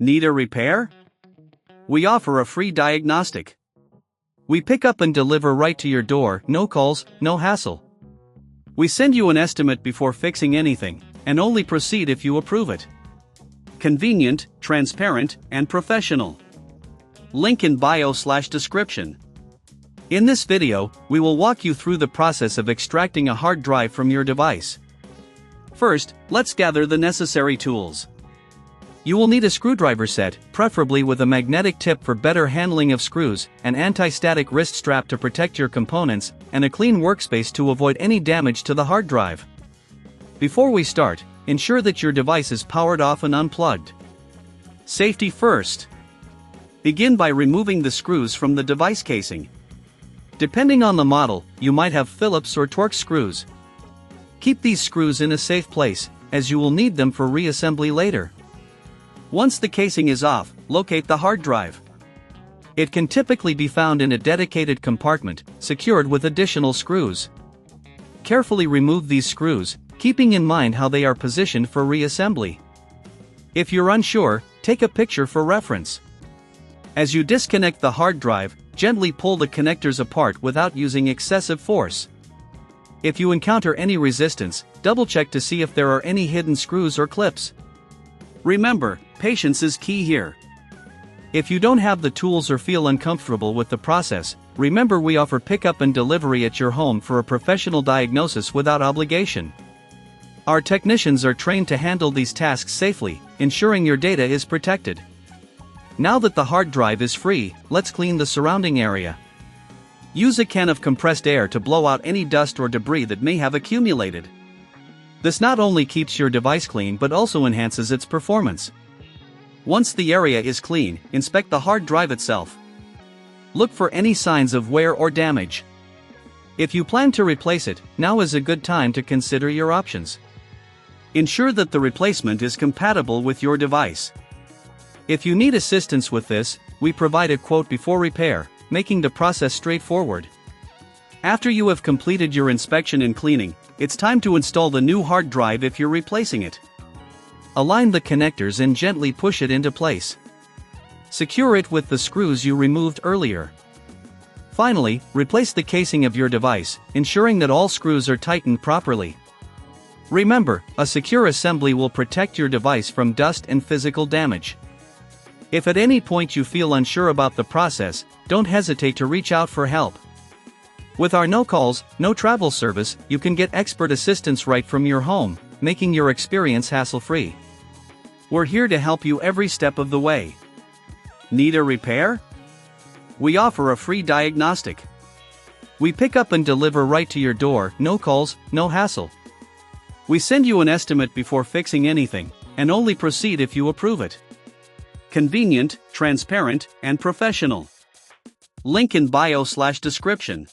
Need a repair? We offer a free diagnostic. We pick up and deliver right to your door, no calls, no hassle. We send you an estimate before fixing anything, and only proceed if you approve it. Convenient, transparent, and professional. Link in bio/description. In this video, we will walk you through the process of extracting a hard drive from your device. First, let's gather the necessary tools. You will need a screwdriver set, preferably with a magnetic tip for better handling of screws, an anti-static wrist strap to protect your components, and a clean workspace to avoid any damage to the hard drive. Before we start, ensure that your device is powered off and unplugged. Safety first. Begin by removing the screws from the device casing. Depending on the model, you might have Phillips or Torx screws. Keep these screws in a safe place, as you will need them for reassembly later. Once the casing is off, locate the hard drive. It can typically be found in a dedicated compartment, secured with additional screws. Carefully remove these screws, keeping in mind how they are positioned for reassembly. If you're unsure, take a picture for reference. As you disconnect the hard drive, gently pull the connectors apart without using excessive force. If you encounter any resistance, double-check to see if there are any hidden screws or clips. Remember, patience is key here. If you don't have the tools or feel uncomfortable with the process, remember we offer pickup and delivery at your home for a professional diagnosis without obligation. Our technicians are trained to handle these tasks safely, ensuring your data is protected. Now that the hard drive is free, let's clean the surrounding area. Use a can of compressed air to blow out any dust or debris that may have accumulated. This not only keeps your device clean but also enhances its performance. Once the area is clean, inspect the hard drive itself. Look for any signs of wear or damage. If you plan to replace it, now is a good time to consider your options. Ensure that the replacement is compatible with your device. If you need assistance with this, we provide a quote before repair, making the process straightforward. After you have completed your inspection and cleaning, it's time to install the new hard drive if you're replacing it. Align the connectors and gently push it into place. Secure it with the screws you removed earlier. Finally, replace the casing of your device, ensuring that all screws are tightened properly. Remember, a secure assembly will protect your device from dust and physical damage. If at any point you feel unsure about the process, don't hesitate to reach out for help. With our no calls, no travel service, you can get expert assistance right from your home, making your experience hassle-free. We're here to help you every step of the way. Need a repair? We offer a free diagnostic. We pick up and deliver right to your door, no calls, no hassle. We send you an estimate before fixing anything, and only proceed if you approve it. Convenient, transparent, and professional. Link in bio/description.